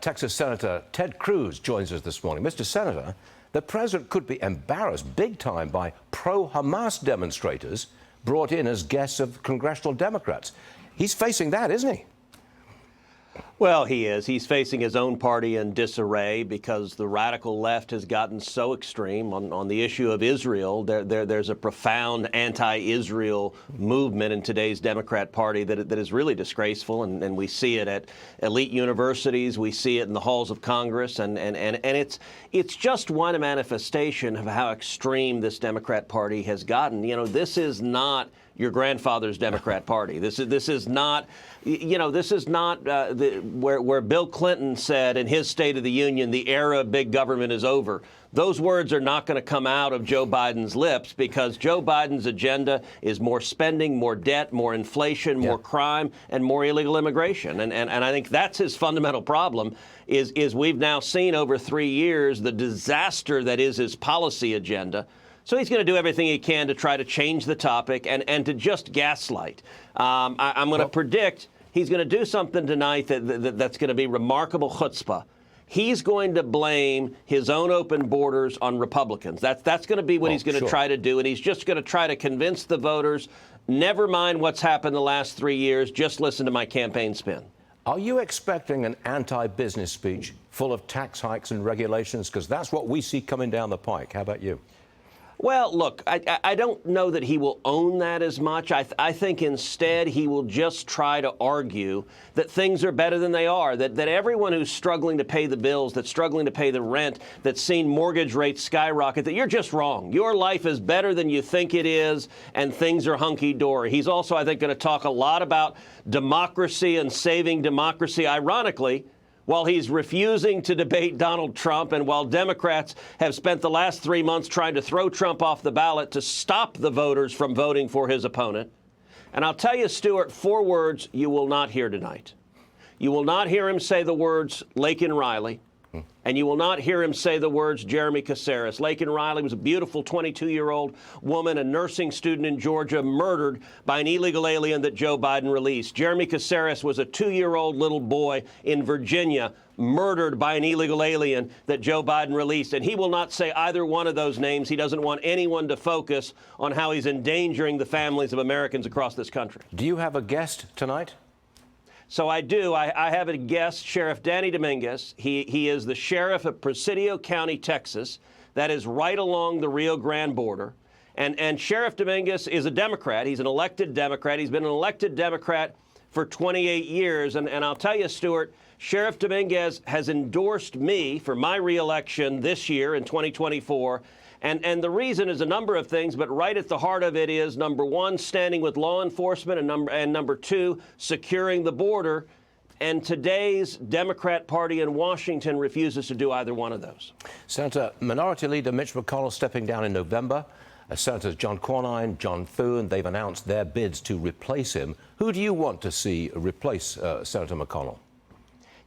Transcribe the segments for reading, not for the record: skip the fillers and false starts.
Texas Senator Ted Cruz joins us this morning. Mr. Senator, the president could be embarrassed big time by pro-Hamas demonstrators brought in as guests of congressional Democrats. He's facing that, isn't he? Well, he is. He's facing his own party in disarray because the radical left has gotten so extreme on the issue of Israel. There's a profound anti-Israel movement in today's Democrat Party that is really disgraceful, and we see it at elite universities. We see it in the halls of Congress, and it's just one manifestation of how extreme this Democrat Party has gotten. You know, this is not your grandfather's Democrat Party. This is not, where Bill Clinton said in his State of the Union, the era of big government is over. Those words are not going to come out of Joe Biden's lips because Joe Biden's agenda is more spending, more debt, more inflation, more crime, and more illegal immigration. And I think that's his fundamental problem is we've now seen over 3 years the disaster that is his policy agenda. So he's going to do everything he can to try to change the topic and to just gaslight. I'm going to predict he's going to do something tonight that's going to be remarkable chutzpah. He's going to blame his own open borders on Republicans. That's going to be what he's going to try to do, and he's just going to try to convince the voters, never mind what's happened the last 3 years, just listen to my campaign spin. Are you expecting an anti-business speech full of tax hikes and regulations? Because that's what we see coming down the pike. How about you? Well, look, I don't know that he will own that as much. I think instead he will just try to argue that things are better than they are, that everyone who's struggling to pay the bills, that's struggling to pay the rent, that's seen mortgage rates skyrocket, that you're just wrong. Your life is better than you think it is, and things are hunky-dory. He's also, I think, going to talk a lot about democracy and saving democracy. Ironically, while he's refusing to debate Donald Trump and while Democrats have spent the last 3 months trying to throw Trump off the ballot to stop the voters from voting for his opponent. And I'll tell you, Stuart, 4 words you will not hear tonight. You will not hear him say the words Laken Riley, and you will not hear him say the words Jeremy Caceres. Laken Riley was a beautiful 22-year-old woman, a nursing student in Georgia, murdered by an illegal alien that Joe Biden released. Jeremy Caceres was a 2-year-old little boy in Virginia, murdered by an illegal alien that Joe Biden released. And he will not say either one of those names. He doesn't want anyone to focus on how he's endangering the families of Americans across this country. Do you have a guest tonight? So I do. I have a guest, Sheriff Danny Dominguez. He is the sheriff of Presidio County, Texas. That is right along the Rio Grande border. And Sheriff Dominguez is a Democrat. He's an elected Democrat. He's been an elected Democrat for 28 years. And I'll tell you, Stuart, Sheriff Dominguez has endorsed me for my reelection this year in 2024. And the reason is a number of things, but right at the heart of it is, number one, standing with law enforcement, and number two, securing the border. And today's Democrat Party in Washington refuses to do either one of those. Senator, Minority Leader Mitch McConnell stepping down in November. Senators John Cornyn, John Thune, they've announced their bids to replace him. Who do you want to see replace Senator McConnell?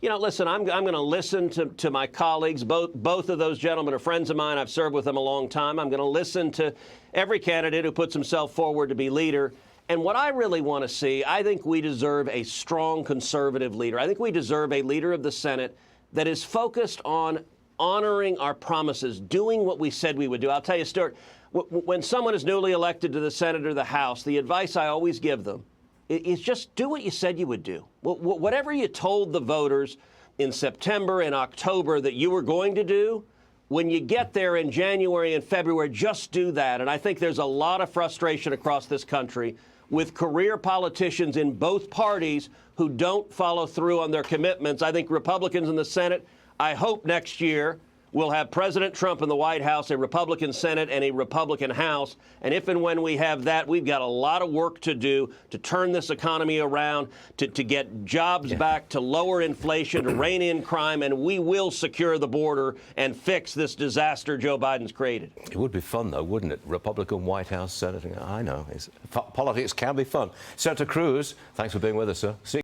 You know, listen, I'm going to listen to my colleagues. Both of those gentlemen are friends of mine. I've served with them a long time. I'm going to listen to every candidate who puts himself forward to be leader. And what I really want to see, I think we deserve a strong conservative leader. I think we deserve a leader of the Senate that is focused on honoring our promises, doing what we said we would do. I'll tell you, Stuart, when someone is newly elected to the Senate or the House, the advice I always give them is just do what you said you would do. Whatever you told the voters in September and October that you were going to do, when you get there in January and February, just do that. And I think there's a lot of frustration across this country with career politicians in both parties who don't follow through on their commitments. I think Republicans in the Senate, I hope next year, we'll have President Trump in the White House, a Republican Senate, and a Republican House. And if and when we have that, we've got a lot of work to do to turn this economy around, to get jobs back, to lower inflation, to rein in crime, and we will secure the border and fix this disaster Joe Biden's created. It would be fun, though, wouldn't it? Republican White House, Senator. I know. Politics can be fun. Senator Cruz, thanks for being with us, sir.